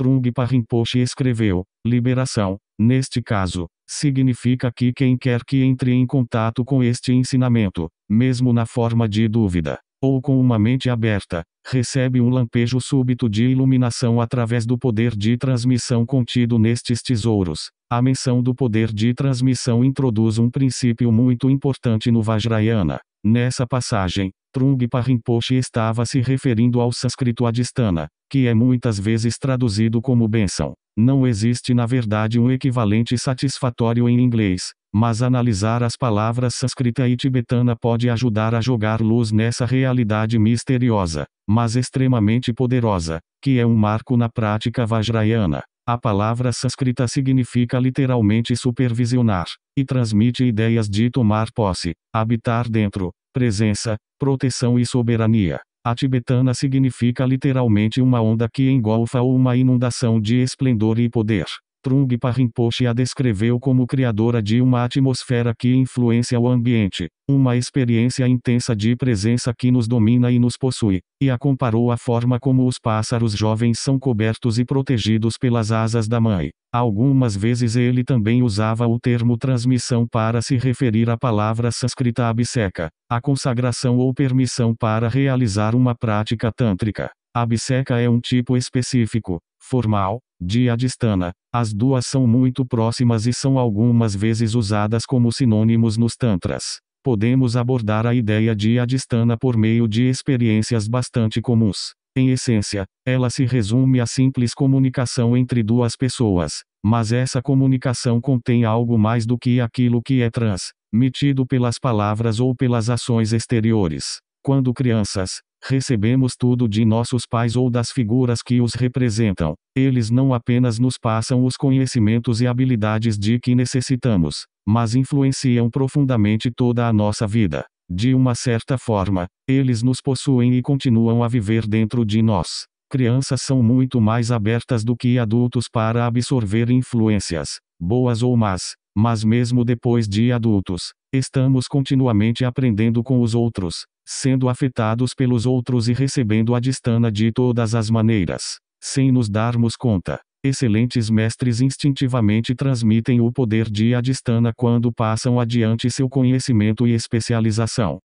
Trungpa Rinpoche escreveu: liberação, neste caso, significa que quem quer que entre em contato com este ensinamento, mesmo na forma de dúvida, ou com uma mente aberta, recebe um lampejo súbito de iluminação através do poder de transmissão contido nestes tesouros. A menção do poder de transmissão introduz um princípio muito importante no Vajrayana. Nessa passagem, Trungpa Rinpoche estava se referindo ao sânscrito adhisthana, que é muitas vezes traduzido como bênção. Não existe na verdade um equivalente satisfatório em inglês, mas analisar as palavras sânscrita e tibetana pode ajudar a jogar luz nessa realidade misteriosa, mas extremamente poderosa, que é um marco na prática vajrayana. A palavra sânscrita significa literalmente supervisionar, e transmite ideias de tomar posse, habitar dentro, presença, proteção e soberania. A tibetana significa literalmente uma onda que engolfa ou uma inundação de esplendor e poder. Trungpa Rinpoche a descreveu como criadora de uma atmosfera que influencia o ambiente, uma experiência intensa de presença que nos domina e nos possui, e a comparou à forma como os pássaros jovens são cobertos e protegidos pelas asas da mãe. Algumas vezes ele também usava o termo transmissão para se referir à palavra sânscrita abhisheka, a consagração ou permissão para realizar uma prática tântrica. Abhisheka é um tipo específico, formal, de adhisthana. As duas são muito próximas e são algumas vezes usadas como sinônimos nos tantras. Podemos abordar a ideia de adhisthana por meio de experiências bastante comuns. Em essência, ela se resume à simples comunicação entre duas pessoas, mas essa comunicação contém algo mais do que aquilo que é transmitido pelas palavras ou pelas ações exteriores. Quando crianças, recebemos tudo de nossos pais ou das figuras que os representam. Eles não apenas nos passam os conhecimentos e habilidades de que necessitamos, mas influenciam profundamente toda a nossa vida. De uma certa forma, eles nos possuem e continuam a viver dentro de nós. Crianças são muito mais abertas do que adultos para absorver influências, boas ou más, mas mesmo depois de adultos, estamos continuamente aprendendo com os outros, sendo afetados pelos outros e recebendo a adhisthana de todas as maneiras, sem nos darmos conta. Excelentes mestres instintivamente transmitem o poder de adhisthana quando passam adiante seu conhecimento e especialização.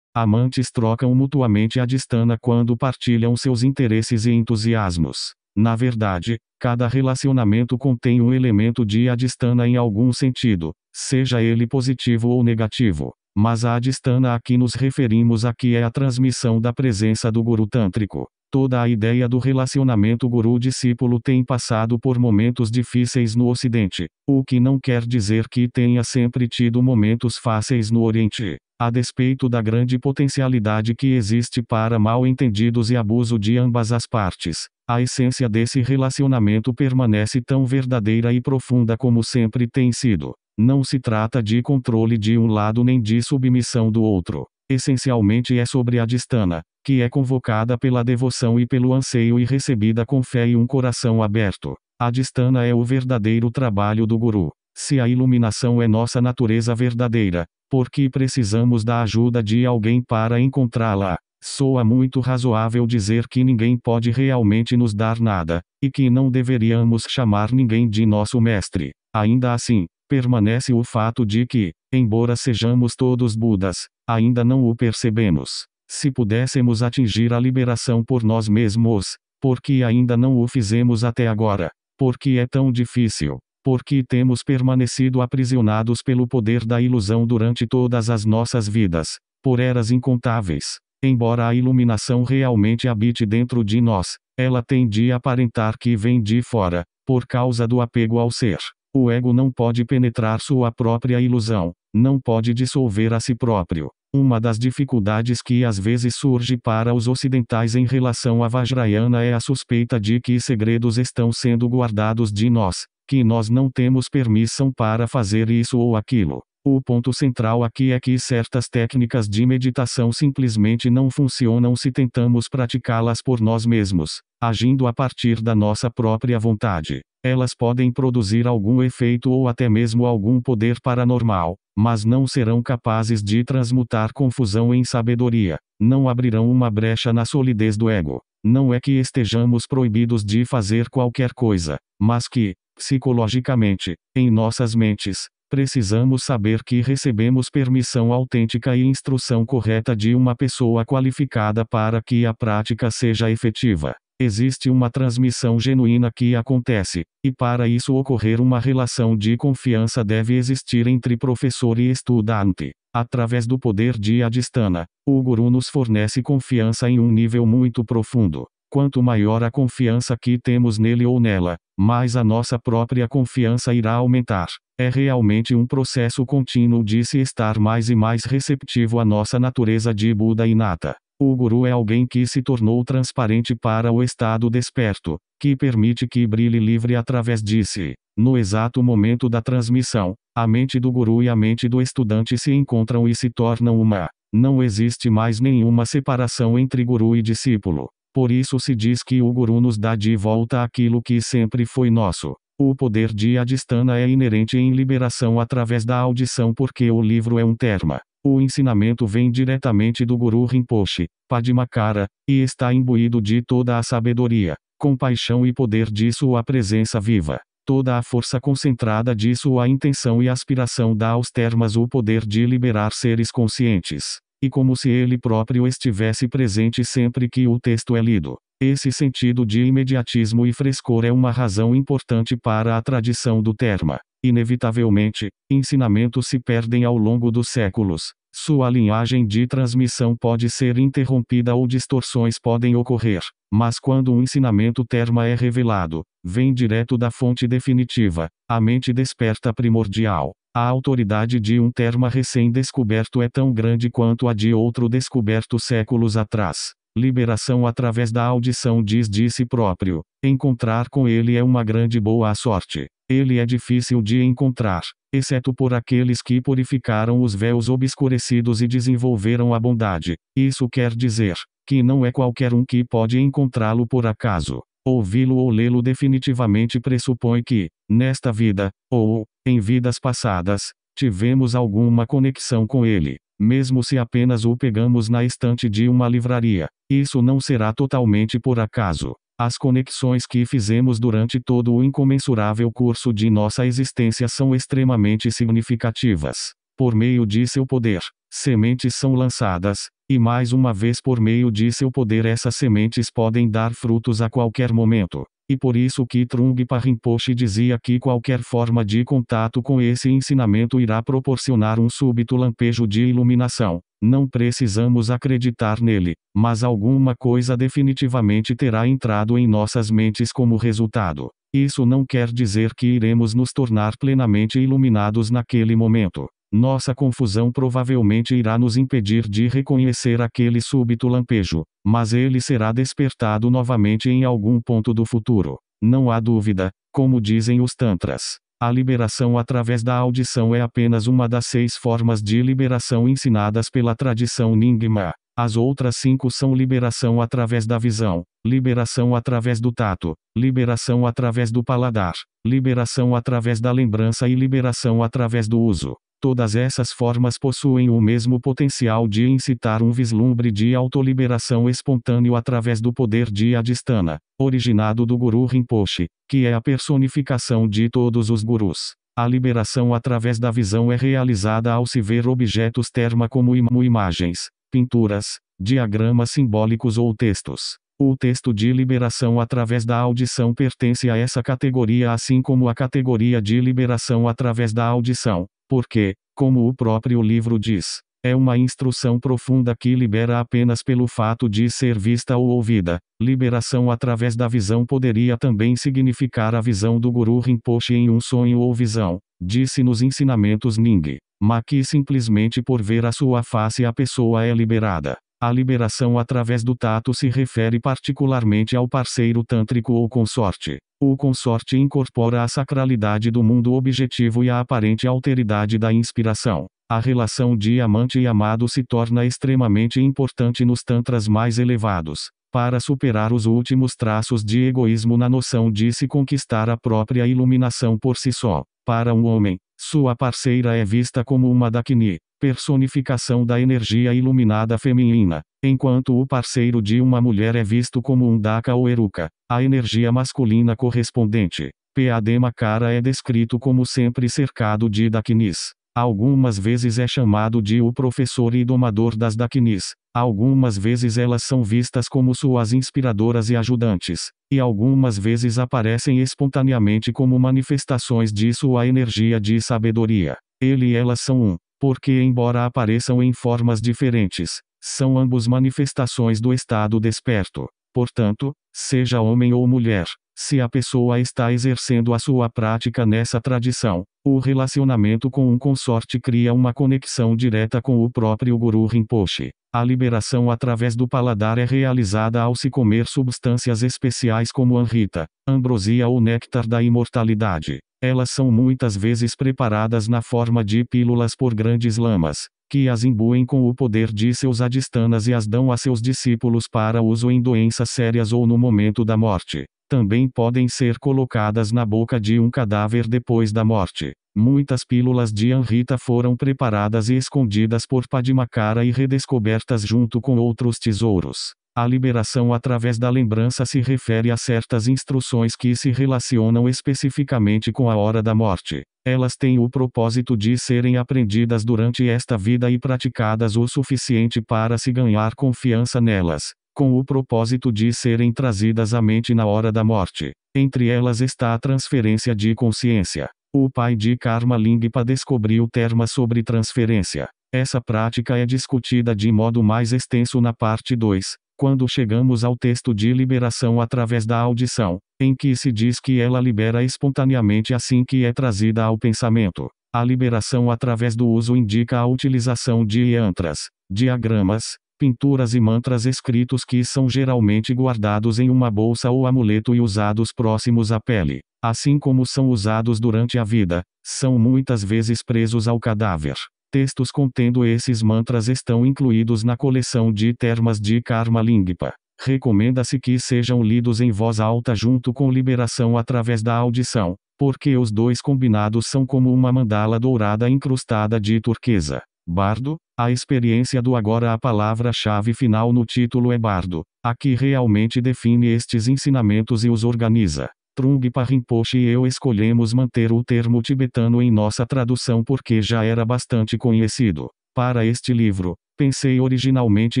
Amantes trocam mutuamente a adhisthana quando partilham seus interesses e entusiasmos. Na verdade, cada relacionamento contém um elemento de adhisthana em algum sentido, seja ele positivo ou negativo. Mas a adhisthana a que nos referimos aqui é a transmissão da presença do guru tântrico. Toda a ideia do relacionamento guru-discípulo tem passado por momentos difíceis no Ocidente, o que não quer dizer que tenha sempre tido momentos fáceis no Oriente. A despeito da grande potencialidade que existe para mal-entendidos e abuso de ambas as partes, a essência desse relacionamento permanece tão verdadeira e profunda como sempre tem sido. Não se trata de controle de um lado nem de submissão do outro. Essencialmente é sobre a adhisthana, que é convocada pela devoção e pelo anseio e recebida com fé e um coração aberto. A adhisthana é o verdadeiro trabalho do guru. Se a iluminação é nossa natureza verdadeira, por que precisamos da ajuda de alguém para encontrá-la? Soa muito razoável dizer que ninguém pode realmente nos dar nada, e que não deveríamos chamar ninguém de nosso mestre. Ainda assim, permanece o fato de que, embora sejamos todos Budas, ainda não o percebemos. Se pudéssemos atingir a liberação por nós mesmos, por que ainda não o fizemos até agora? Por que é tão difícil? Por que temos permanecido aprisionados pelo poder da ilusão durante todas as nossas vidas, por eras incontáveis? Embora a iluminação realmente habite dentro de nós, ela tem de aparentar que vem de fora, por causa do apego ao ser. O ego não pode penetrar sua própria ilusão, não pode dissolver a si próprio. Uma das dificuldades que às vezes surge para os ocidentais em relação à Vajrayana é a suspeita de que segredos estão sendo guardados de nós, que nós não temos permissão para fazer isso ou aquilo. O ponto central aqui é que certas técnicas de meditação simplesmente não funcionam se tentamos praticá-las por nós mesmos, agindo a partir da nossa própria vontade. Elas podem produzir algum efeito ou até mesmo algum poder paranormal, mas não serão capazes de transmutar confusão em sabedoria, não abrirão uma brecha na solidez do ego. Não é que estejamos proibidos de fazer qualquer coisa, mas que, psicologicamente, em nossas mentes, precisamos saber que recebemos permissão autêntica e instrução correta de uma pessoa qualificada para que a prática seja efetiva. Existe uma transmissão genuína que acontece, e para isso ocorrer uma relação de confiança deve existir entre professor e estudante. Através do poder de Adhisthana, o Guru nos fornece confiança em um nível muito profundo. Quanto maior a confiança que temos nele ou nela, mais a nossa própria confiança irá aumentar. É realmente um processo contínuo de se estar mais e mais receptivo à nossa natureza de Buda inata. O Guru é alguém que se tornou transparente para o estado desperto, que permite que brilhe livre através de si. No exato momento da transmissão, a mente do Guru e a mente do estudante se encontram e se tornam uma. Não existe mais nenhuma separação entre Guru e discípulo. Por isso se diz que o Guru nos dá de volta aquilo que sempre foi nosso. O poder de Adhisthana é inerente em liberação através da audição porque o livro é um terma. O ensinamento vem diretamente do Guru Rinpoche, Padmakara, e está imbuído de toda a sabedoria, compaixão e poder de sua presença viva. Toda a força concentrada de sua intenção e aspiração dá aos termas o poder de liberar seres conscientes. E como se ele próprio estivesse presente sempre que o texto é lido. Esse sentido de imediatismo e frescor é uma razão importante para a tradição do terma. Inevitavelmente, ensinamentos se perdem ao longo dos séculos. Sua linhagem de transmissão pode ser interrompida ou distorções podem ocorrer. Mas quando um ensinamento terma é revelado, vem direto da fonte definitiva, a mente desperta primordial. A autoridade de um terma recém-descoberto é tão grande quanto a de outro descoberto séculos atrás. Liberação através da audição diz de si próprio. Encontrar com ele é uma grande boa sorte. Ele é difícil de encontrar, exceto por aqueles que purificaram os véus obscurecidos e desenvolveram a bondade. Isso quer dizer que não é qualquer um que pode encontrá-lo por acaso. Ouvi-lo ou lê-lo definitivamente pressupõe que, nesta vida, ou, em vidas passadas, tivemos alguma conexão com ele. Mesmo se apenas o pegamos na estante de uma livraria, isso não será totalmente por acaso. As conexões que fizemos durante todo o incomensurável curso de nossa existência são extremamente significativas. Por meio de seu poder, sementes são lançadas, e mais uma vez por meio de seu poder essas sementes podem dar frutos a qualquer momento. E por isso que Trungpa Rinpoche dizia que qualquer forma de contato com esse ensinamento irá proporcionar um súbito lampejo de iluminação. Não precisamos acreditar nele, mas alguma coisa definitivamente terá entrado em nossas mentes como resultado. Isso não quer dizer que iremos nos tornar plenamente iluminados naquele momento. Nossa confusão provavelmente irá nos impedir de reconhecer aquele súbito lampejo, mas ele será despertado novamente em algum ponto do futuro. Não há dúvida, como dizem os Tantras. A liberação através da audição é apenas uma das 6 formas de liberação ensinadas pela tradição Nyingma. As outras 5 são liberação através da visão, liberação através do tato, liberação através do paladar, liberação através da lembrança e liberação através do uso. Todas essas formas possuem o mesmo potencial de incitar um vislumbre de autoliberação espontâneo através do poder de Adhisthana, originado do Guru Rinpoche, que é a personificação de todos os gurus. A liberação através da visão é realizada ao se ver objetos terma como imagens, pinturas, diagramas simbólicos ou textos. O texto de liberação através da audição pertence a essa categoria assim como a categoria de liberação através da audição. Porque, como o próprio livro diz, é uma instrução profunda que libera apenas pelo fato de ser vista ou ouvida. Liberação através da visão poderia também significar a visão do Guru Rinpoche em um sonho ou visão, disse nos ensinamentos Nying. Mas que simplesmente por ver a sua face a pessoa é liberada. A liberação através do tato se refere particularmente ao parceiro tântrico ou consorte. O consorte incorpora a sacralidade do mundo objetivo e a aparente alteridade da inspiração. A relação de amante e amado se torna extremamente importante nos tantras mais elevados, para superar os últimos traços de egoísmo na noção de se conquistar a própria iluminação por si só. Para um homem, sua parceira é vista como uma Dakini, personificação da energia iluminada feminina, enquanto o parceiro de uma mulher é visto como um Daka ou Eruka, a energia masculina correspondente. Padmakara é descrito como sempre cercado de Dakinis. Algumas vezes é chamado de o professor e domador das Dakinis. Algumas vezes elas são vistas como suas inspiradoras e ajudantes, e algumas vezes aparecem espontaneamente como manifestações de sua energia de sabedoria. Ele e elas são um, porque embora apareçam em formas diferentes, são ambos manifestações do estado desperto. Portanto, seja homem ou mulher, se a pessoa está exercendo a sua prática nessa tradição, o relacionamento com um consorte cria uma conexão direta com o próprio Guru Rinpoche. A liberação através do paladar é realizada ao se comer substâncias especiais como anrita, ambrosia ou néctar da imortalidade. Elas são muitas vezes preparadas na forma de pílulas por grandes lamas, que as imbuem com o poder de seus adhestanas e as dão a seus discípulos para uso em doenças sérias ou no momento da morte. Também podem ser colocadas na boca de um cadáver depois da morte. Muitas pílulas de anrita foram preparadas e escondidas por Padmakara e redescobertas junto com outros tesouros. A liberação através da lembrança se refere a certas instruções que se relacionam especificamente com a hora da morte. Elas têm o propósito de serem aprendidas durante esta vida e praticadas o suficiente para se ganhar confiança nelas, com o propósito de serem trazidas à mente na hora da morte. Entre elas está a transferência de consciência. O pai de Karma Lingpa descobriu termas sobre transferência. Essa prática é discutida de modo mais extenso na parte 2, quando chegamos ao texto de liberação através da audição, em que se diz que ela libera espontaneamente assim que é trazida ao pensamento. A liberação através do uso indica a utilização de yantras, diagramas, pinturas e mantras escritos que são geralmente guardados em uma bolsa ou amuleto e usados próximos à pele. Assim como são usados durante a vida, são muitas vezes presos ao cadáver. Textos contendo esses mantras estão incluídos na coleção de termas de Karma Lingpa. Recomenda-se que sejam lidos em voz alta junto com liberação através da audição, porque os dois combinados são como uma mandala dourada incrustada de turquesa. Bardo, a experiência do agora. A palavra-chave final no título é bardo, a que realmente define estes ensinamentos e os organiza. Trungpa Rinpoche e eu escolhemos manter o termo tibetano em nossa tradução porque já era bastante conhecido. Para este livro, pensei originalmente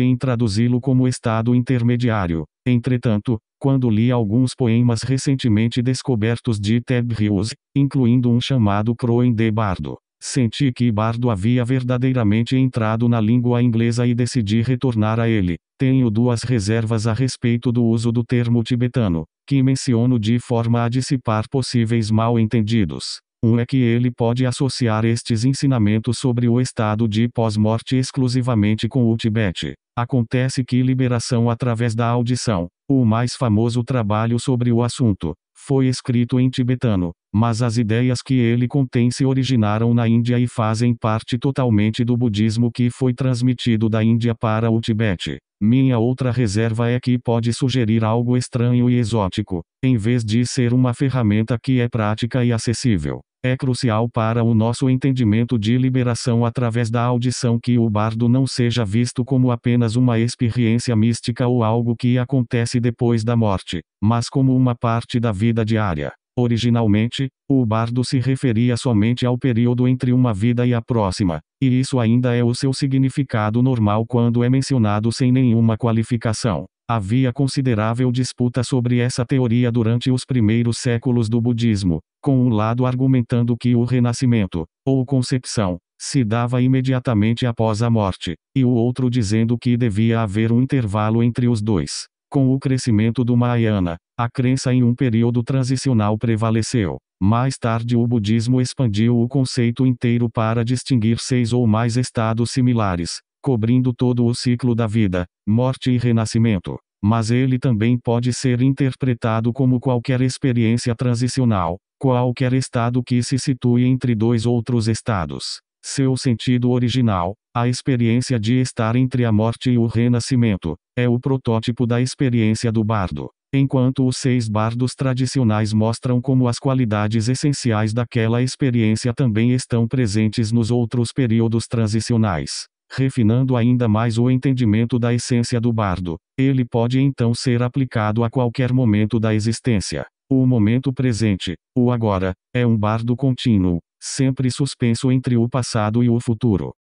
em traduzi-lo como estado intermediário. Entretanto, quando li alguns poemas recentemente descobertos de Ted Hughes, incluindo um chamado Croen de Bardo, senti que Bardo havia verdadeiramente entrado na língua inglesa e decidi retornar a ele. Tenho duas reservas a respeito do uso do termo tibetano, que menciono de forma a dissipar possíveis mal-entendidos. Um é que ele pode associar estes ensinamentos sobre o estado de pós-morte exclusivamente com o Tibete. Acontece que liberação através da audição, o mais famoso trabalho sobre o assunto, foi escrito em tibetano, mas as ideias que ele contém se originaram na Índia e fazem parte totalmente do budismo que foi transmitido da Índia para o Tibete. Minha outra reserva é que pode sugerir algo estranho e exótico, em vez de ser uma ferramenta que é prática e acessível. É crucial para o nosso entendimento de liberação através da audição que o bardo não seja visto como apenas uma experiência mística ou algo que acontece depois da morte, mas como uma parte da vida diária. Originalmente, o bardo se referia somente ao período entre uma vida e a próxima, e isso ainda é o seu significado normal quando é mencionado sem nenhuma qualificação. Havia considerável disputa sobre essa teoria durante os primeiros séculos do budismo, com um lado argumentando que o renascimento, ou concepção, se dava imediatamente após a morte, e o outro dizendo que devia haver um intervalo entre os dois. Com o crescimento do Mahayana, a crença em um período transicional prevaleceu. Mais tarde o budismo expandiu o conceito inteiro para distinguir 6 ou mais estados similares, cobrindo todo o ciclo da vida, morte e renascimento. Mas ele também pode ser interpretado como qualquer experiência transicional, qualquer estado que se situe entre dois outros estados. Seu sentido original, a experiência de estar entre a morte e o renascimento, é o protótipo da experiência do bardo. enquanto os 6 bardos tradicionais mostram como as qualidades essenciais daquela experiência também estão presentes nos outros períodos transicionais. Refinando ainda mais o entendimento da essência do bardo, ele pode então ser aplicado a qualquer momento da existência. O momento presente, o agora, é um bardo contínuo, sempre suspenso entre o passado e o futuro.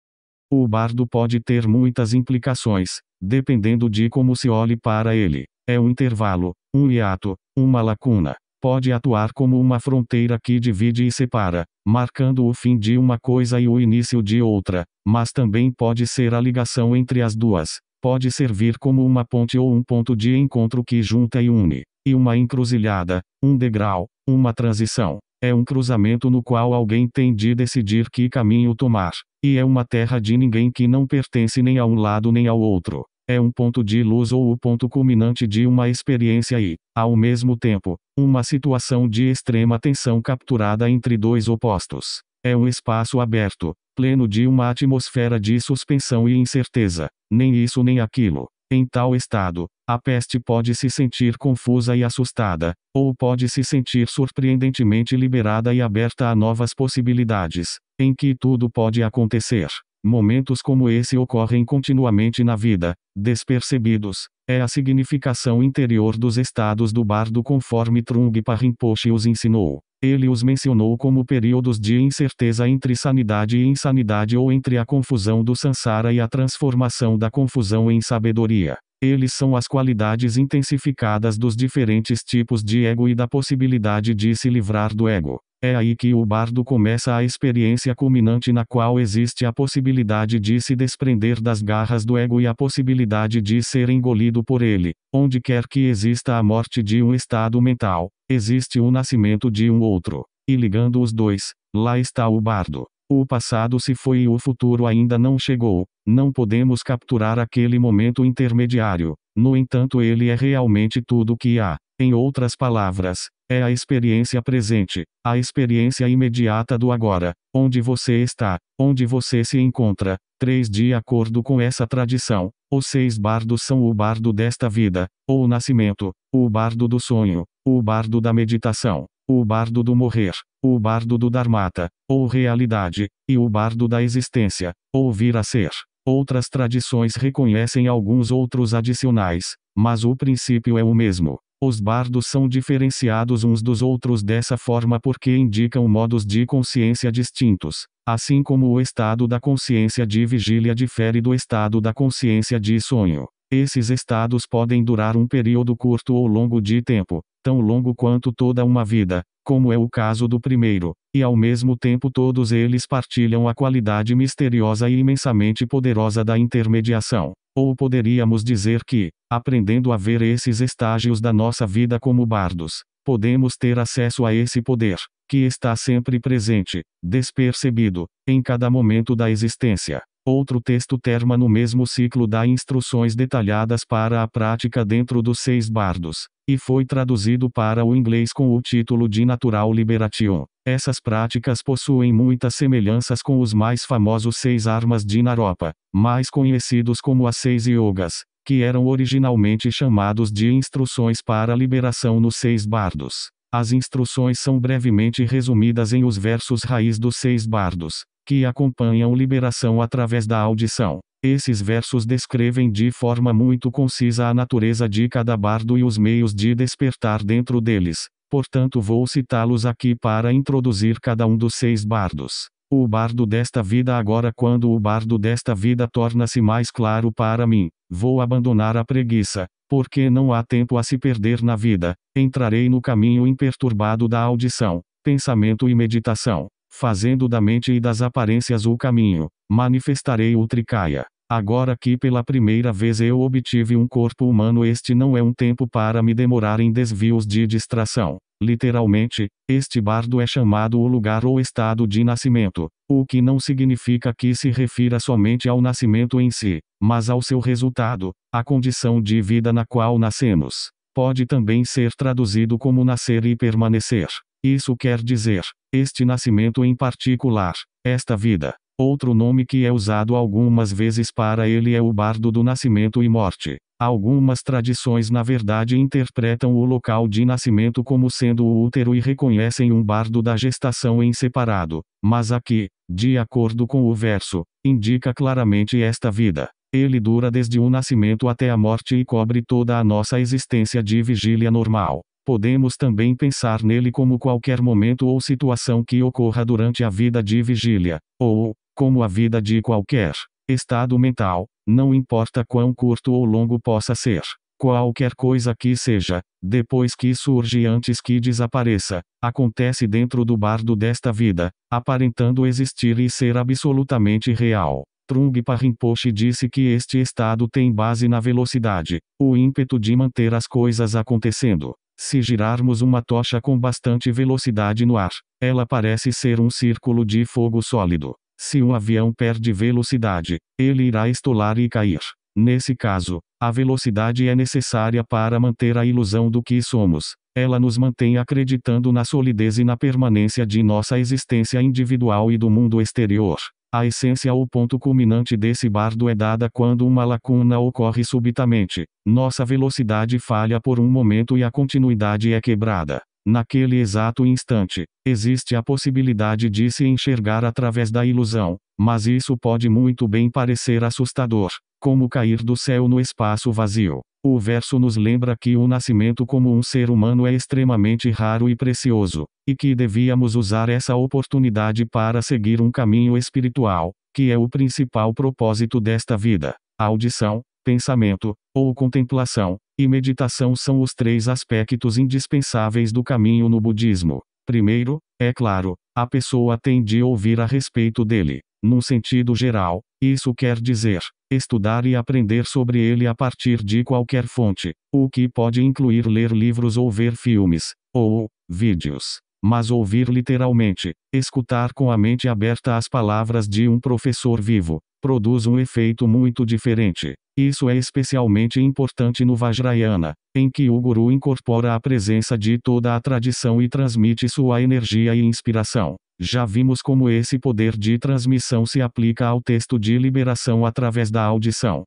O bardo pode ter muitas implicações, dependendo de como se olhe para ele. É um intervalo, um hiato, uma lacuna. Pode atuar como uma fronteira que divide e separa, marcando o fim de uma coisa e o início de outra, mas também pode ser a ligação entre as duas. Pode servir como uma ponte ou um ponto de encontro que junta e une. E uma encruzilhada, um degrau, uma transição. É um cruzamento no qual alguém tem de decidir que caminho tomar. E é uma terra de ninguém que não pertence nem a um lado nem ao outro. É um ponto de luz ou o ponto culminante de uma experiência e, ao mesmo tempo, uma situação de extrema tensão capturada entre dois opostos. É um espaço aberto, pleno de uma atmosfera de suspensão e incerteza. Nem isso nem aquilo. Em tal estado, a peste pode se sentir confusa e assustada, ou pode se sentir surpreendentemente liberada e aberta a novas possibilidades, em que tudo pode acontecer. Momentos como esse ocorrem continuamente na vida, despercebidos. É a significação interior dos estados do bardo conforme Trungpa Rinpoche os ensinou. Ele os mencionou como períodos de incerteza entre sanidade e insanidade ou entre a confusão do sansara e a transformação da confusão em sabedoria. Eles são as qualidades intensificadas dos diferentes tipos de ego e da possibilidade de se livrar do ego. É aí que o bardo começa a experiência culminante na qual existe a possibilidade de se desprender das garras do ego e a possibilidade de ser engolido por ele. Onde quer que exista a morte de um estado mental, existe o nascimento de um outro. E ligando os dois, lá está o bardo. O passado se foi e o futuro ainda não chegou. Não podemos capturar aquele momento intermediário. No entanto, ele é realmente tudo o que há. Em outras palavras, é a experiência presente, a experiência imediata do agora, onde você está, onde você se encontra. 3. De acordo com essa tradição, os 6 bardos são o bardo desta vida, ou nascimento, o bardo do sonho, o bardo da meditação, o bardo do morrer, o bardo do dharmata, ou realidade, e o bardo da existência, ou vir a ser. Outras tradições reconhecem alguns outros adicionais, mas o princípio é o mesmo. Os bardos são diferenciados uns dos outros dessa forma porque indicam modos de consciência distintos, assim como o estado da consciência de vigília difere do estado da consciência de sonho. Esses estados podem durar um período curto ou longo de tempo, tão longo quanto toda uma vida, como é o caso do primeiro, e ao mesmo tempo todos eles partilham a qualidade misteriosa e imensamente poderosa da intermediação. Ou poderíamos dizer que, aprendendo a ver esses estágios da nossa vida como bardos, podemos ter acesso a esse poder, que está sempre presente, despercebido, em cada momento da existência. Outro texto terma no mesmo ciclo dá instruções detalhadas para a prática dentro dos 6 bardos, e foi traduzido para o inglês com o título de Natural Liberation. Essas práticas possuem muitas semelhanças com os mais famosos 6 armas de Naropa, mais conhecidos como as 6 yogas, que eram originalmente chamados de instruções para a liberação nos 6 bardos. As instruções são brevemente resumidas em os versos raiz dos 6 bardos, que acompanham liberação através da audição. Esses versos descrevem de forma muito concisa a natureza de cada bardo e os meios de despertar dentro deles. Portanto, vou citá-los aqui para introduzir cada um dos 6 bardos. O bardo desta vida agora, quando o bardo desta vida torna-se mais claro para mim, vou abandonar a preguiça, porque não há tempo a se perder na vida. Entrarei no caminho imperturbado da audição, pensamento e meditação. Fazendo da mente e das aparências o caminho, manifestarei o Trikaya. Agora que pela primeira vez eu obtive um corpo humano, este não é um tempo para me demorar em desvios de distração. Literalmente, este bardo é chamado o lugar ou estado de nascimento, o que não significa que se refira somente ao nascimento em si, mas ao seu resultado, a condição de vida na qual nascemos. Pode também ser traduzido como nascer e permanecer. Isso quer dizer, este nascimento em particular, esta vida. Outro nome que é usado algumas vezes para ele é o bardo do nascimento e morte. Algumas tradições na verdade interpretam o local de nascimento como sendo o útero e reconhecem um bardo da gestação em separado, mas aqui, de acordo com o verso, indica claramente esta vida. Ele dura desde o nascimento até a morte e cobre toda a nossa existência de vigília normal. Podemos também pensar nele como qualquer momento ou situação que ocorra durante a vida de vigília, ou, como a vida de qualquer estado mental, não importa quão curto ou longo possa ser. Qualquer coisa que seja, depois que surge e antes que desapareça, acontece dentro do bardo desta vida, aparentando existir e ser absolutamente real. Trungpa Rinpoche disse que este estado tem base na velocidade, o ímpeto de manter as coisas acontecendo. Se girarmos uma tocha com bastante velocidade no ar, ela parece ser um círculo de fogo sólido. Se um avião perde velocidade, ele irá estolar e cair. Nesse caso, a velocidade é necessária para manter a ilusão do que somos. Ela nos mantém acreditando na solidez e na permanência de nossa existência individual e do mundo exterior. A essência ou ponto culminante desse bardo é dada quando uma lacuna ocorre subitamente. Nossa velocidade falha por um momento e a continuidade é quebrada. Naquele exato instante, existe a possibilidade de se enxergar através da ilusão, mas isso pode muito bem parecer assustador, como cair do céu no espaço vazio. O verso nos lembra que o nascimento como um ser humano é extremamente raro e precioso, e que devíamos usar essa oportunidade para seguir um caminho espiritual, que é o principal propósito desta vida. Audição, pensamento, ou contemplação, e meditação são os 3 aspectos indispensáveis do caminho no budismo. Primeiro, é claro, a pessoa tem de ouvir a respeito dele. Num sentido geral, isso quer dizer, estudar e aprender sobre ele a partir de qualquer fonte, o que pode incluir ler livros ou ver filmes, ou vídeos. Mas ouvir literalmente, escutar com a mente aberta as palavras de um professor vivo, produz um efeito muito diferente. Isso é especialmente importante no Vajrayana, em que o guru incorpora a presença de toda a tradição e transmite sua energia e inspiração. Já vimos como esse poder de transmissão se aplica ao texto de liberação através da audição.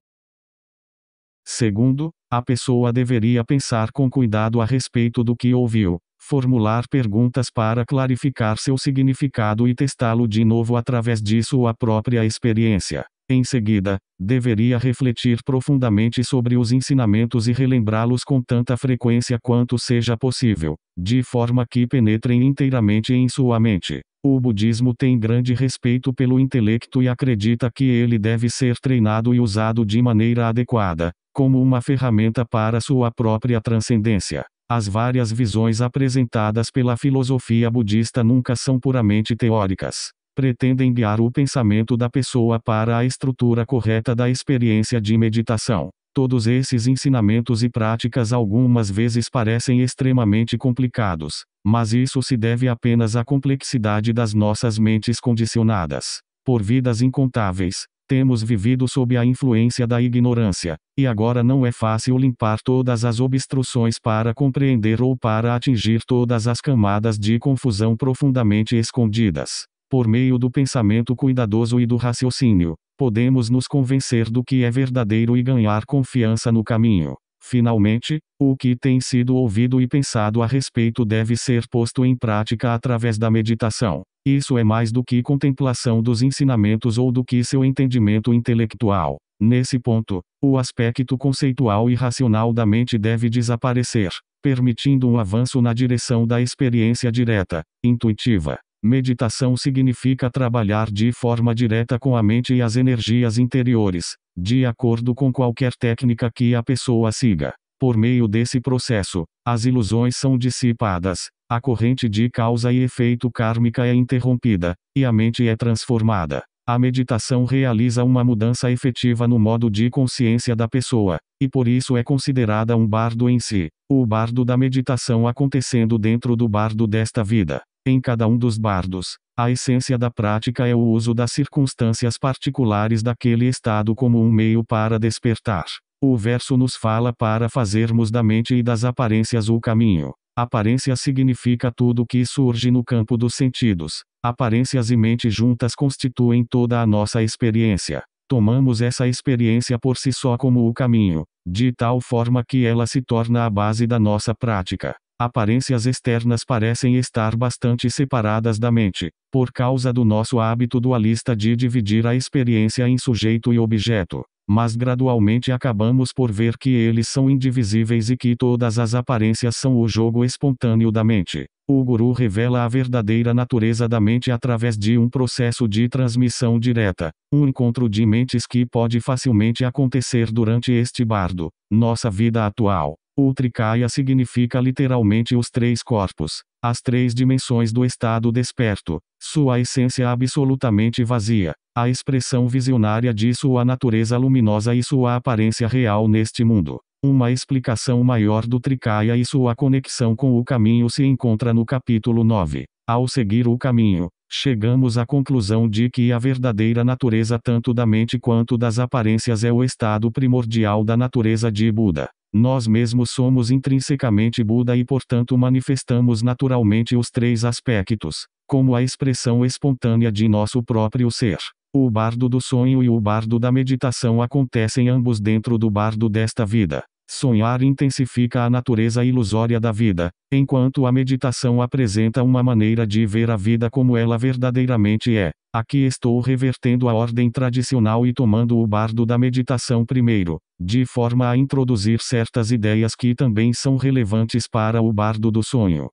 Segundo, a pessoa deveria pensar com cuidado a respeito do que ouviu, formular perguntas para clarificar seu significado e testá-lo de novo através de sua própria experiência. Em seguida, deveria refletir profundamente sobre os ensinamentos e relembrá-los com tanta frequência quanto seja possível, de forma que penetrem inteiramente em sua mente. O budismo tem grande respeito pelo intelecto e acredita que ele deve ser treinado e usado de maneira adequada, como uma ferramenta para sua própria transcendência. As várias visões apresentadas pela filosofia budista nunca são puramente teóricas. Pretendem guiar o pensamento da pessoa para a estrutura correta da experiência de meditação. Todos esses ensinamentos e práticas algumas vezes parecem extremamente complicados, mas isso se deve apenas à complexidade das nossas mentes condicionadas. Por vidas incontáveis, temos vivido sob a influência da ignorância, e agora não é fácil limpar todas as obstruções para compreender ou para atingir todas as camadas de confusão profundamente escondidas. Por meio do pensamento cuidadoso e do raciocínio, podemos nos convencer do que é verdadeiro e ganhar confiança no caminho. Finalmente, o que tem sido ouvido e pensado a respeito deve ser posto em prática através da meditação. Isso é mais do que contemplação dos ensinamentos ou do que seu entendimento intelectual. Nesse ponto, o aspecto conceitual e racional da mente deve desaparecer, permitindo um avanço na direção da experiência direta, intuitiva. Meditação significa trabalhar de forma direta com a mente e as energias interiores, de acordo com qualquer técnica que a pessoa siga. Por meio desse processo, as ilusões são dissipadas, a corrente de causa e efeito kármica é interrompida, e a mente é transformada. A meditação realiza uma mudança efetiva no modo de consciência da pessoa, e por isso é considerada um bardo em si, o bardo da meditação acontecendo dentro do bardo desta vida. Em cada um dos bardos, a essência da prática é o uso das circunstâncias particulares daquele estado como um meio para despertar. O verso nos fala para fazermos da mente e das aparências o caminho. Aparência significa tudo que surge no campo dos sentidos. Aparências e mente juntas constituem toda a nossa experiência. Tomamos essa experiência por si só como o caminho, de tal forma que ela se torna a base da nossa prática. Aparências externas parecem estar bastante separadas da mente, por causa do nosso hábito dualista de dividir a experiência em sujeito e objeto. Mas gradualmente acabamos por ver que eles são indivisíveis e que todas as aparências são o jogo espontâneo da mente. O Guru revela a verdadeira natureza da mente através de um processo de transmissão direta, um encontro de mentes que pode facilmente acontecer durante este bardo, nossa vida atual. O Trikaya significa literalmente os três corpos, as três dimensões do estado desperto, sua essência absolutamente vazia, a expressão visionária de sua natureza luminosa e sua aparência real neste mundo. Uma explicação maior do Trikaya e sua conexão com o caminho se encontra no capítulo 9. Ao seguir o caminho, chegamos à conclusão de que a verdadeira natureza tanto da mente quanto das aparências é o estado primordial da natureza de Buda. Nós mesmos somos intrinsecamente Buda e portanto manifestamos naturalmente os três aspectos, como a expressão espontânea de nosso próprio ser. O bardo do sonho e o bardo da meditação acontecem ambos dentro do bardo desta vida. Sonhar intensifica a natureza ilusória da vida, enquanto a meditação apresenta uma maneira de ver a vida como ela verdadeiramente é. Aqui estou revertendo a ordem tradicional e tomando o bardo da meditação primeiro, de forma a introduzir certas ideias que também são relevantes para o bardo do sonho.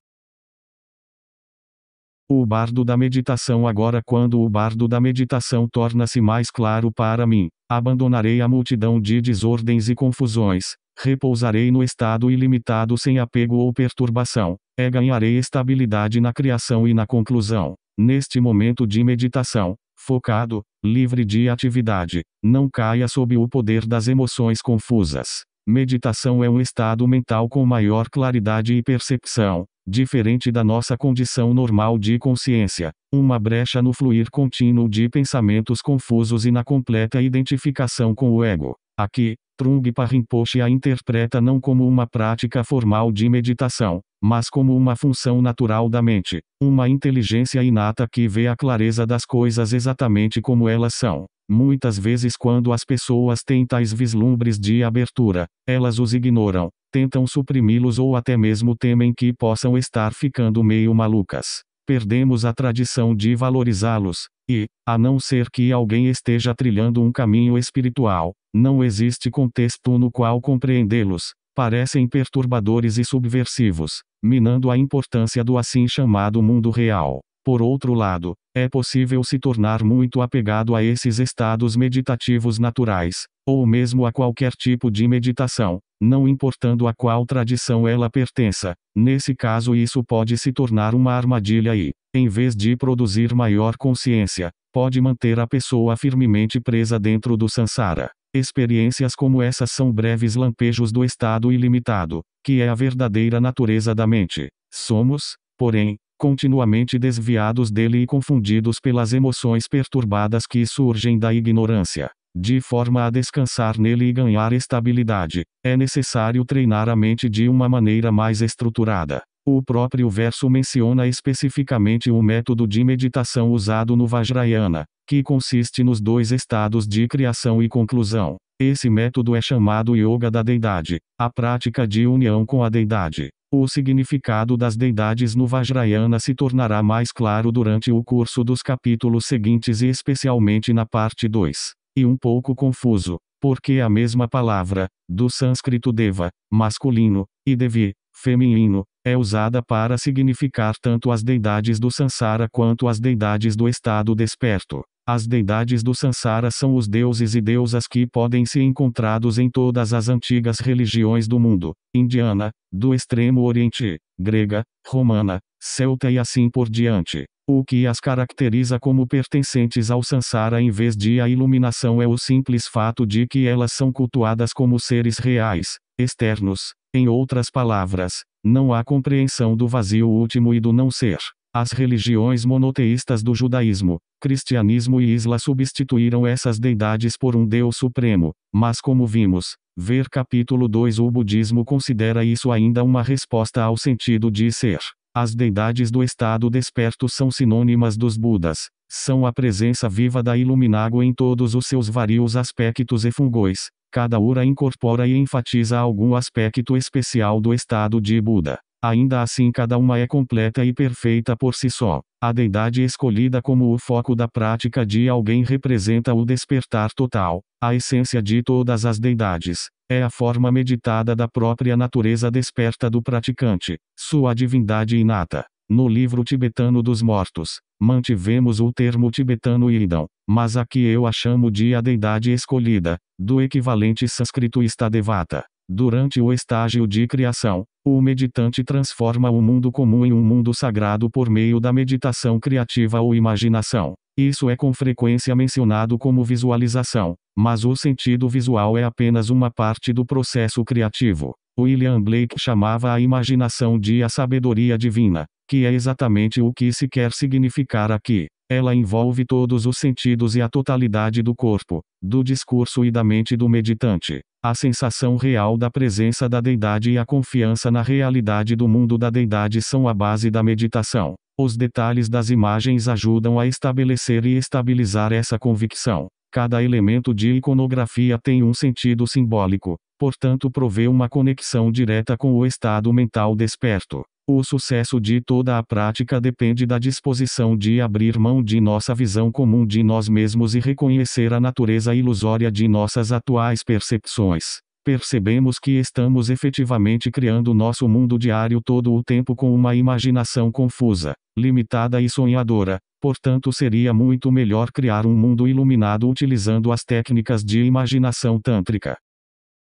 O bardo da meditação agora. Quando o bardo da meditação torna-se mais claro para mim, abandonarei a multidão de desordens e confusões, repousarei no estado ilimitado sem apego ou perturbação, ganharei estabilidade na criação e na conclusão. Neste momento de meditação, focado, livre de atividade, não caia sob o poder das emoções confusas. Meditação é um estado mental com maior claridade e percepção, diferente da nossa condição normal de consciência, uma brecha no fluir contínuo de pensamentos confusos e na completa identificação com o ego. Aqui, Trungpa Rinpoche a interpreta não como uma prática formal de meditação, mas como uma função natural da mente, uma inteligência inata que vê a clareza das coisas exatamente como elas são. Muitas vezes quando as pessoas têm tais vislumbres de abertura, elas os ignoram, tentam suprimi-los ou até mesmo temem que possam estar ficando meio malucas. Perdemos a tradição de valorizá-los, e, a não ser que alguém esteja trilhando um caminho espiritual, não existe contexto no qual compreendê-los. Parecem perturbadores e subversivos, minando a importância do assim chamado mundo real. Por outro lado, é possível se tornar muito apegado a esses estados meditativos naturais, ou mesmo a qualquer tipo de meditação, não importando a qual tradição ela pertença. Nesse caso, isso pode se tornar uma armadilha e, em vez de produzir maior consciência, pode manter a pessoa firmemente presa dentro do samsara. Experiências como essas são breves lampejos do estado ilimitado, que é a verdadeira natureza da mente. Somos, porém, continuamente desviados dele e confundidos pelas emoções perturbadas que surgem da ignorância. De forma a descansar nele e ganhar estabilidade, é necessário treinar a mente de uma maneira mais estruturada. O próprio verso menciona especificamente o método de meditação usado no Vajrayana, que consiste nos dois estados de criação e conclusão. Esse método é chamado Yoga da Deidade, a prática de união com a Deidade. O significado das deidades no Vajrayana se tornará mais claro durante o curso dos capítulos seguintes e especialmente na parte 2. E um pouco confuso, porque a mesma palavra, do sânscrito deva, masculino, e devi, feminino, é usada para significar tanto as deidades do Sansara quanto as deidades do estado desperto. As deidades do Sansara são os deuses e deusas que podem ser encontrados em todas as antigas religiões do mundo, indiana, do extremo oriente, grega, romana, celta e assim por diante. O que as caracteriza como pertencentes ao Sansara em vez de a iluminação é o simples fato de que elas são cultuadas como seres reais, externos. Em outras palavras, não há compreensão do vazio último e do não ser. As religiões monoteístas do judaísmo, cristianismo e islã substituíram essas deidades por um Deus supremo, mas como vimos, ver capítulo 2, o budismo considera isso ainda uma resposta ao sentido de ser. As deidades do estado desperto são sinônimas dos Budas. São a presença viva da Iluminago em todos os seus vários aspectos e fungos. Cada ura incorpora e enfatiza algum aspecto especial do estado de Buda. Ainda assim, cada uma é completa e perfeita por si só. A deidade escolhida como o foco da prática de alguém representa o despertar total. A essência de todas as deidades é a forma meditada da própria natureza desperta do praticante, sua divindade inata. No livro tibetano dos mortos, mantivemos o termo tibetano Idam, mas aqui eu a chamo de a deidade escolhida, do equivalente sânscrito Istadevata. Durante o estágio de criação, o meditante transforma o mundo comum em um mundo sagrado por meio da meditação criativa ou imaginação. Isso é com frequência mencionado como visualização, mas o sentido visual é apenas uma parte do processo criativo. William Blake chamava a imaginação de a sabedoria divina, que é exatamente o que se quer significar aqui. Ela envolve todos os sentidos e a totalidade do corpo, do discurso e da mente do meditante. A sensação real da presença da deidade e a confiança na realidade do mundo da deidade são a base da meditação. Os detalhes das imagens ajudam a estabelecer e estabilizar essa convicção. Cada elemento de iconografia tem um sentido simbólico, portanto provê uma conexão direta com o estado mental desperto. O sucesso de toda a prática depende da disposição de abrir mão de nossa visão comum de nós mesmos e reconhecer a natureza ilusória de nossas atuais percepções. Percebemos que estamos efetivamente criando nosso mundo diário todo o tempo com uma imaginação confusa, limitada e sonhadora, portanto seria muito melhor criar um mundo iluminado utilizando as técnicas de imaginação tântrica.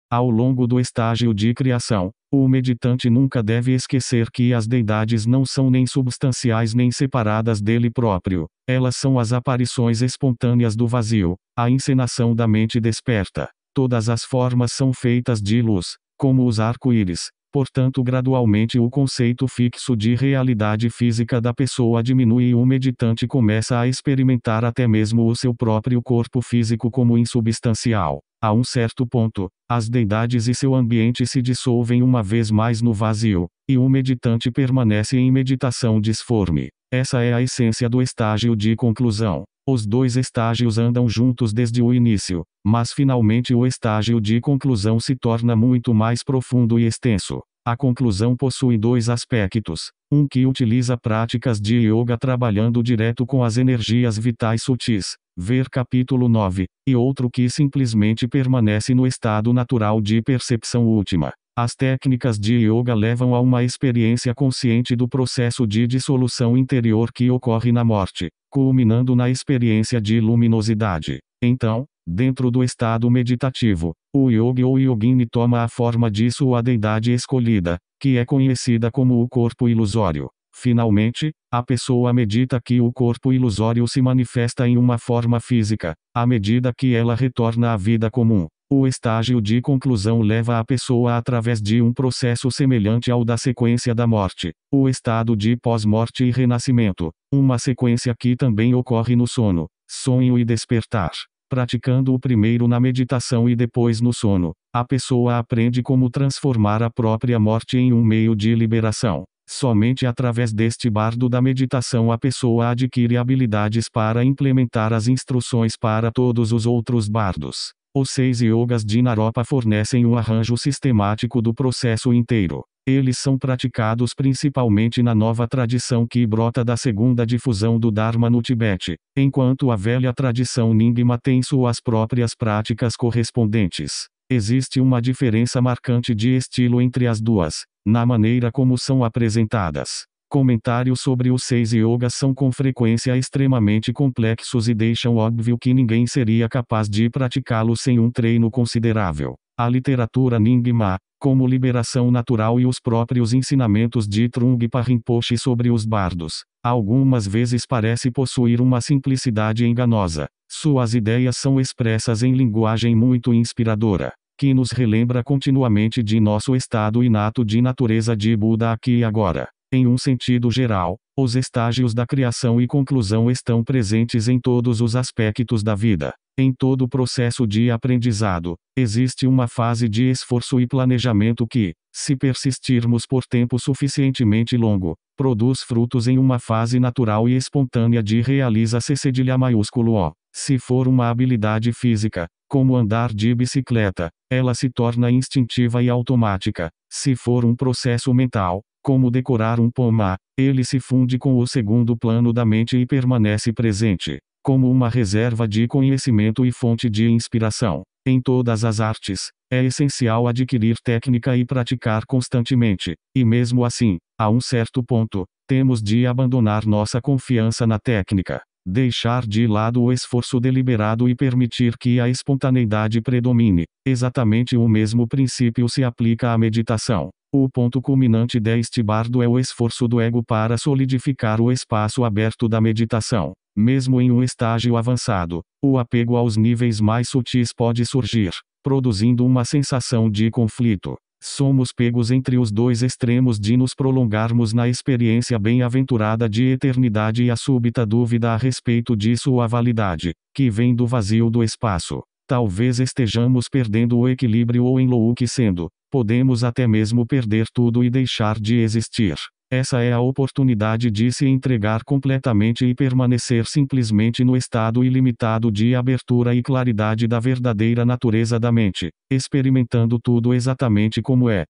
Ao longo do estágio de criação, o meditante nunca deve esquecer que as deidades não são nem substanciais nem separadas dele próprio. Elas são as aparições espontâneas do vazio, a encenação da mente desperta. Todas as formas são feitas de luz, como os arco-íris. Portanto, gradualmente o conceito fixo de realidade física da pessoa diminui e o meditante começa a experimentar até mesmo o seu próprio corpo físico como insubstancial. A um certo ponto, as deidades e seu ambiente se dissolvem uma vez mais no vazio, e o meditante permanece em meditação disforme. Essa é a essência do estágio de conclusão. Os dois estágios andam juntos desde o início, mas finalmente o estágio de conclusão se torna muito mais profundo e extenso. A conclusão possui dois aspectos: um que utiliza práticas de yoga trabalhando direto com as energias vitais sutis, ver capítulo 9, e outro que simplesmente permanece no estado natural de percepção última. As técnicas de yoga levam a uma experiência consciente do processo de dissolução interior que ocorre na morte, culminando na experiência de luminosidade. Então, dentro do estado meditativo, o yogi ou yogini toma a forma de sua deidade escolhida, que é conhecida como o corpo ilusório. Finalmente, a pessoa medita que o corpo ilusório se manifesta em uma forma física, à medida que ela retorna à vida comum. O estágio de conclusão leva a pessoa através de um processo semelhante ao da sequência da morte, o estado de pós-morte e renascimento, uma sequência que também ocorre no sono, sonho e despertar. Praticando o primeiro na meditação e depois no sono, a pessoa aprende como transformar a própria morte em um meio de liberação. Somente através deste bardo da meditação a pessoa adquire habilidades para implementar as instruções para todos os outros bardos. Os 6 yogas de Naropa fornecem um arranjo sistemático do processo inteiro. Eles são praticados principalmente na nova tradição que brota da segunda difusão do Dharma no Tibete, enquanto a velha tradição Nyingma tem suas próprias práticas correspondentes. Existe uma diferença marcante de estilo entre as duas, na maneira como são apresentadas. Comentários sobre os 6 yogas são com frequência extremamente complexos e deixam óbvio que ninguém seria capaz de praticá-los sem um treino considerável. A literatura Nyingma, como liberação natural e os próprios ensinamentos de Trungpa Rinpoche sobre os bardos, algumas vezes parece possuir uma simplicidade enganosa. Suas ideias são expressas em linguagem muito inspiradora, que nos relembra continuamente de nosso estado inato de natureza de Buda aqui e agora. Em um sentido geral, os estágios da criação e conclusão estão presentes em todos os aspectos da vida. Em todo o processo de aprendizado, existe uma fase de esforço e planejamento que, se persistirmos por tempo suficientemente longo, produz frutos em uma fase natural e espontânea de realiza-se cedilha maiúsculo O. Se for uma habilidade física, como andar de bicicleta, ela se torna instintiva e automática. Se for um processo mental, como decorar um poema, ele se funde com o segundo plano da mente e permanece presente, como uma reserva de conhecimento e fonte de inspiração. Em todas as artes, é essencial adquirir técnica e praticar constantemente, e mesmo assim, a um certo ponto, temos de abandonar nossa confiança na técnica, deixar de lado o esforço deliberado e permitir que a espontaneidade predomine. Exatamente o mesmo princípio se aplica à meditação. O ponto culminante deste bardo é o esforço do ego para solidificar o espaço aberto da meditação. Mesmo em um estágio avançado, o apego aos níveis mais sutis pode surgir, produzindo uma sensação de conflito. Somos pegos entre os dois extremos de nos prolongarmos na experiência bem-aventurada de eternidade e a súbita dúvida a respeito de sua validade, que vem do vazio do espaço. Talvez estejamos perdendo o equilíbrio ou enlouquecendo. Podemos até mesmo perder tudo e deixar de existir. Essa é a oportunidade de se entregar completamente e permanecer simplesmente no estado ilimitado de abertura e claridade da verdadeira natureza da mente, experimentando tudo exatamente como é.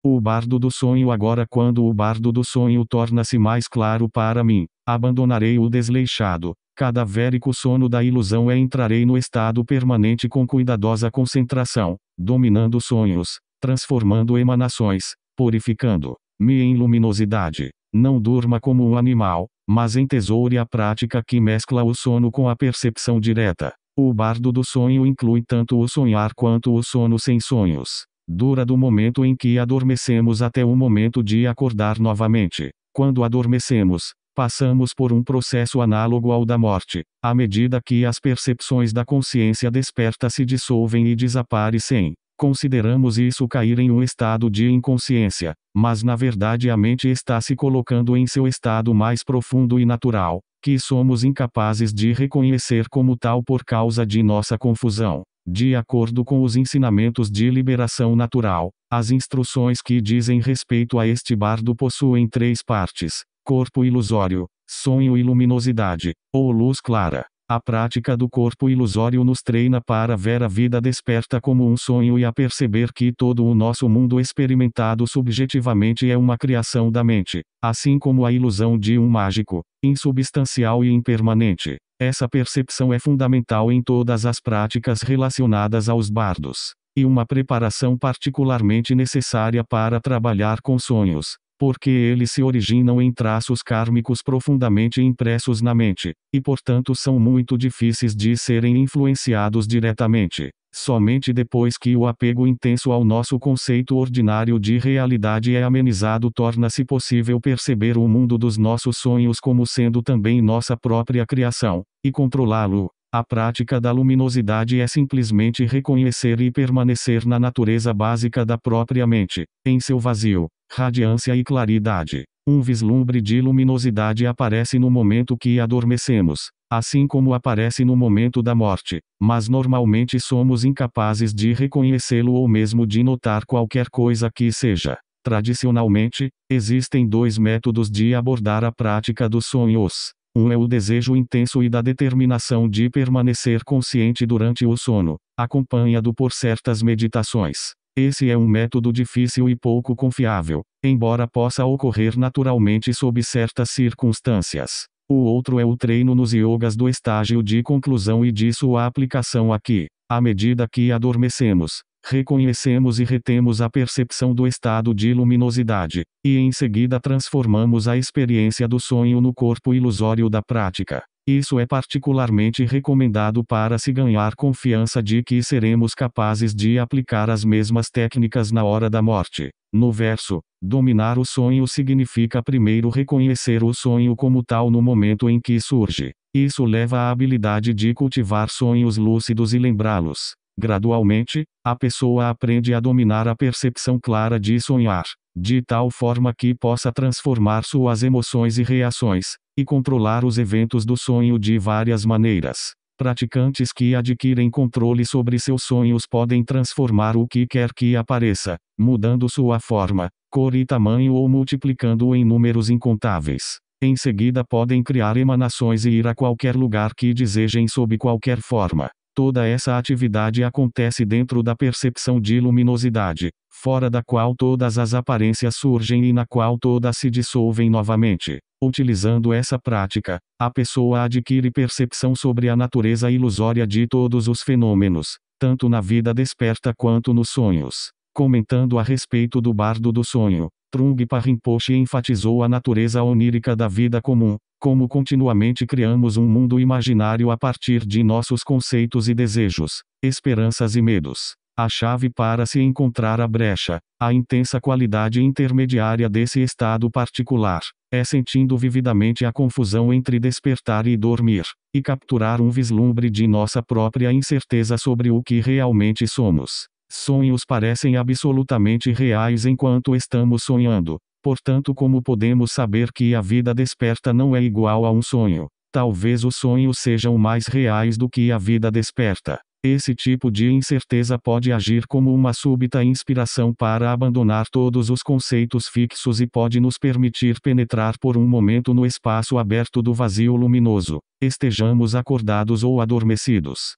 O bardo do sonho. Agora, quando o bardo do sonho torna-se mais claro para mim, abandonarei o desleixado, cadavérico sono da ilusão e entrarei no estado permanente com cuidadosa concentração, dominando sonhos, transformando emanações, purificando-me em luminosidade. Não durma como um animal, mas entesoure a prática que mescla o sono com a percepção direta. O bardo do sonho inclui tanto o sonhar quanto o sono sem sonhos. Dura do momento em que adormecemos até o momento de acordar novamente. Quando adormecemos, passamos por um processo análogo ao da morte, à medida que as percepções da consciência desperta se dissolvem e desaparecem. Consideramos isso cair em um estado de inconsciência, mas na verdade a mente está se colocando em seu estado mais profundo e natural, que somos incapazes de reconhecer como tal por causa de nossa confusão. De acordo com os ensinamentos de liberação natural, as instruções que dizem respeito a este bardo possuem 3 partes: corpo ilusório, sonho e luminosidade, ou luz clara. A prática do corpo ilusório nos treina para ver a vida desperta como um sonho e a perceber que todo o nosso mundo experimentado subjetivamente é uma criação da mente, assim como a ilusão de um mágico, insubstancial e impermanente. Essa percepção é fundamental em todas as práticas relacionadas aos bardos, e uma preparação particularmente necessária para trabalhar com sonhos, porque eles se originam em traços kármicos profundamente impressos na mente, e portanto são muito difíceis de serem influenciados diretamente. Somente depois que o apego intenso ao nosso conceito ordinário de realidade é amenizado torna-se possível perceber o mundo dos nossos sonhos como sendo também nossa própria criação, e controlá-lo. A prática da luminosidade é simplesmente reconhecer e permanecer na natureza básica da própria mente, em seu vazio, radiância e claridade. Um vislumbre de luminosidade aparece no momento que adormecemos, assim como aparece no momento da morte, mas normalmente somos incapazes de reconhecê-lo ou mesmo de notar qualquer coisa que seja. Tradicionalmente, existem 2 métodos de abordar a prática dos sonhos. Um é o desejo intenso e da determinação de permanecer consciente durante o sono, acompanhado por certas meditações. Esse é um método difícil e pouco confiável, embora possa ocorrer naturalmente sob certas circunstâncias. O outro é o treino nos yogas do estágio de conclusão e de sua aplicação aqui. À medida que adormecemos, reconhecemos e retemos a percepção do estado de luminosidade, e em seguida transformamos a experiência do sonho no corpo ilusório da prática. Isso é particularmente recomendado para se ganhar confiança de que seremos capazes de aplicar as mesmas técnicas na hora da morte. No verso, dominar o sonho significa primeiro reconhecer o sonho como tal no momento em que surge. Isso leva à habilidade de cultivar sonhos lúcidos e lembrá-los. Gradualmente, a pessoa aprende a dominar a percepção clara de sonhar, de tal forma que possa transformar suas emoções e reações, e controlar os eventos do sonho de várias maneiras. Praticantes que adquirem controle sobre seus sonhos podem transformar o que quer que apareça, mudando sua forma, cor e tamanho ou multiplicando-o em números incontáveis. Em seguida podem criar emanações e ir a qualquer lugar que desejem sob qualquer forma. Toda essa atividade acontece dentro da percepção de luminosidade, fora da qual todas as aparências surgem e na qual todas se dissolvem novamente. Utilizando essa prática, a pessoa adquire percepção sobre a natureza ilusória de todos os fenômenos, tanto na vida desperta quanto nos sonhos. Comentando a respeito do bardo do sonho, Trungpa Rinpoche enfatizou a natureza onírica da vida comum, como continuamente criamos um mundo imaginário a partir de nossos conceitos e desejos, esperanças e medos. A chave para se encontrar a brecha, a intensa qualidade intermediária desse estado particular, é sentindo vividamente a confusão entre despertar e dormir, e capturar um vislumbre de nossa própria incerteza sobre o que realmente somos. Sonhos parecem absolutamente reais enquanto estamos sonhando. Portanto, como podemos saber que a vida desperta não é igual a um sonho? Talvez os sonhos sejam mais reais do que a vida desperta. Esse tipo de incerteza pode agir como uma súbita inspiração para abandonar todos os conceitos fixos e pode nos permitir penetrar por um momento no espaço aberto do vazio luminoso, estejamos acordados ou adormecidos.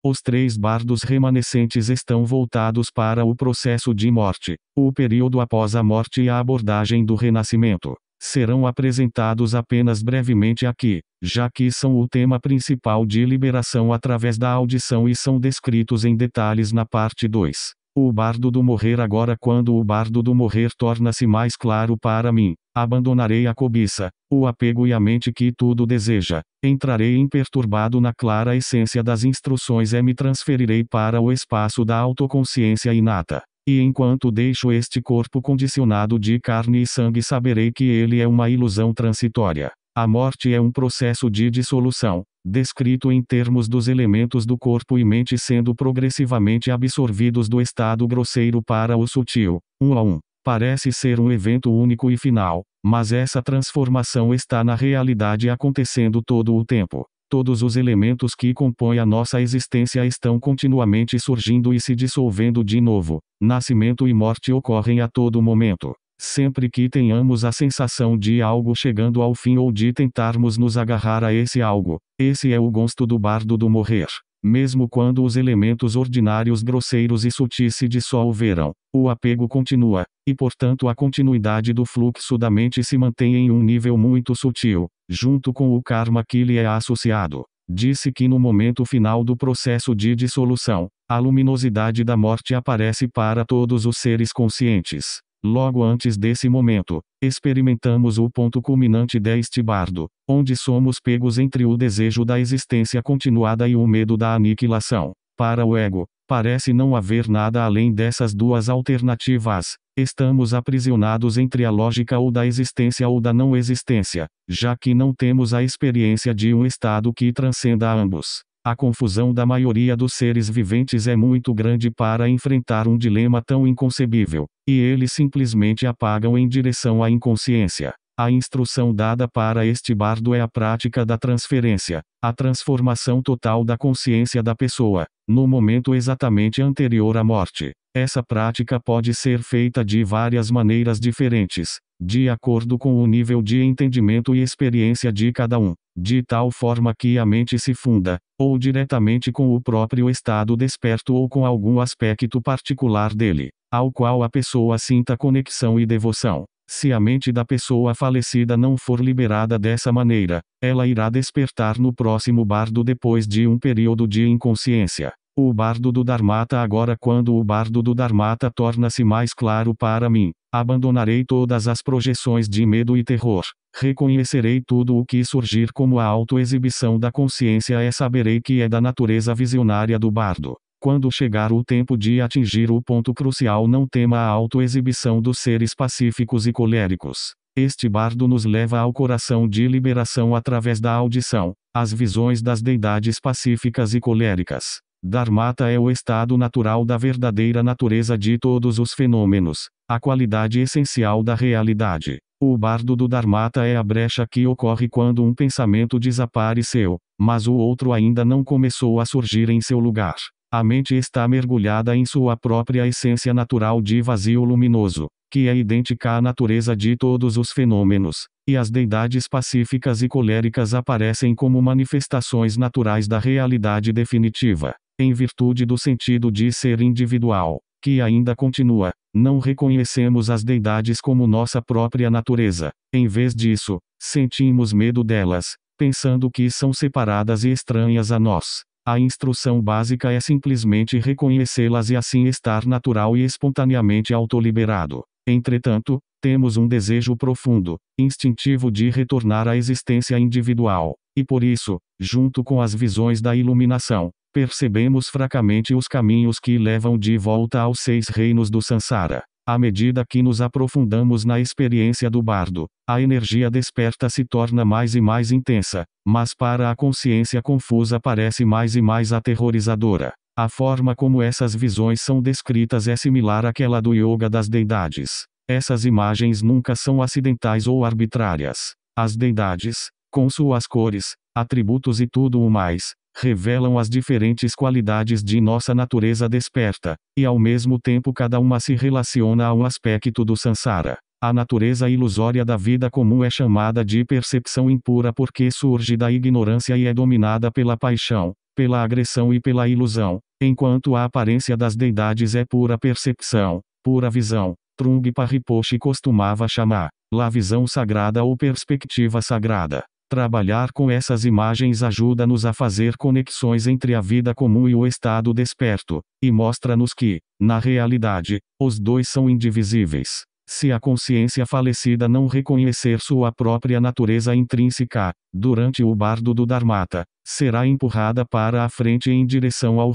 Os 3 bardos remanescentes estão voltados para o processo de morte, o período após a morte e a abordagem do renascimento. Serão apresentados apenas brevemente aqui, já que são o tema principal de liberação através da audição e são descritos em detalhes na parte 2. O bardo do morrer. Agora, quando o bardo do morrer torna-se mais claro para mim, abandonarei a cobiça, o apego e a mente que tudo deseja. Entrarei imperturbado na clara essência das instruções e me transferirei para o espaço da autoconsciência inata. E enquanto deixo este corpo condicionado de carne e sangue, saberei que ele é uma ilusão transitória. A morte é um processo de dissolução, descrito em termos dos elementos do corpo e mente sendo progressivamente absorvidos do estado grosseiro para o sutil, 1 a 1. Parece ser um evento único e final, mas essa transformação está na realidade acontecendo todo o tempo. Todos os elementos que compõem a nossa existência estão continuamente surgindo e se dissolvendo de novo. Nascimento e morte ocorrem a todo momento. Sempre que tenhamos a sensação de algo chegando ao fim ou de tentarmos nos agarrar a esse algo, esse é o gosto do bardo do morrer. Mesmo quando os elementos ordinários grosseiros e sutis se dissolveram, o apego continua, e portanto a continuidade do fluxo da mente se mantém em um nível muito sutil, junto com o karma que lhe é associado. Disse que no momento final do processo de dissolução, a luminosidade da morte aparece para todos os seres conscientes. Logo antes desse momento, experimentamos o ponto culminante deste bardo, onde somos pegos entre o desejo da existência continuada e o medo da aniquilação. Para o ego, parece não haver nada além dessas duas alternativas. Estamos aprisionados entre a lógica ou da existência ou da não existência, já que não temos a experiência de um estado que transcenda ambos. A confusão da maioria dos seres viventes é muito grande para enfrentar um dilema tão inconcebível, e eles simplesmente apagam em direção à inconsciência. A instrução dada para este bardo é a prática da transferência, a transformação total da consciência da pessoa, no momento exatamente anterior à morte. Essa prática pode ser feita de várias maneiras diferentes, de acordo com o nível de entendimento e experiência de cada um, de tal forma que a mente se funda, ou diretamente com o próprio estado desperto ou com algum aspecto particular dele, ao qual a pessoa sinta conexão e devoção. Se a mente da pessoa falecida não for liberada dessa maneira, ela irá despertar no próximo bardo depois de um período de inconsciência. O bardo do Dharmata. Agora, quando o bardo do Dharmata torna-se mais claro para mim, abandonarei todas as projeções de medo e terror. Reconhecerei tudo o que surgir como a autoexibição da consciência e saberei que é da natureza visionária do bardo. Quando chegar o tempo de atingir o ponto crucial, não tema a autoexibição dos seres pacíficos e coléricos. Este bardo nos leva ao coração de liberação através da audição, as visões das deidades pacíficas e coléricas. Dharmata é o estado natural da verdadeira natureza de todos os fenômenos, a qualidade essencial da realidade. O bardo do Dharmata é a brecha que ocorre quando um pensamento desapareceu, mas o outro ainda não começou a surgir em seu lugar. A mente está mergulhada em sua própria essência natural de vazio luminoso, que é idêntica à natureza de todos os fenômenos, e as deidades pacíficas e coléricas aparecem como manifestações naturais da realidade definitiva. Em virtude do sentido de ser individual, que ainda continua, não reconhecemos as deidades como nossa própria natureza. Em vez disso, sentimos medo delas, pensando que são separadas e estranhas a nós. A instrução básica é simplesmente reconhecê-las e assim estar natural e espontaneamente autoliberado. Entretanto, temos um desejo profundo, instintivo de retornar à existência individual, e por isso, junto com as visões da iluminação, percebemos fracamente os caminhos que levam de volta aos 6 reinos do Sansara. À medida que nos aprofundamos na experiência do bardo, a energia desperta se torna mais e mais intensa, mas para a consciência confusa parece mais e mais aterrorizadora. A forma como essas visões são descritas é similar àquela do yoga das deidades. Essas imagens nunca são acidentais ou arbitrárias. As deidades, com suas cores, atributos e tudo o mais, revelam as diferentes qualidades de nossa natureza desperta, e ao mesmo tempo cada uma se relaciona a um aspecto do Sansara. A natureza ilusória da vida comum é chamada de percepção impura porque surge da ignorância e é dominada pela paixão, pela agressão e pela ilusão, enquanto a aparência das deidades é pura percepção, pura visão. Trungpa Rinpoche costumava chamar la visão sagrada ou perspectiva sagrada. Trabalhar com essas imagens ajuda-nos a fazer conexões entre a vida comum e o estado desperto, e mostra-nos que, na realidade, os dois são indivisíveis. Se a consciência falecida não reconhecer sua própria natureza intrínseca, durante o bardo do Dharmata, será empurrada para a frente em direção ao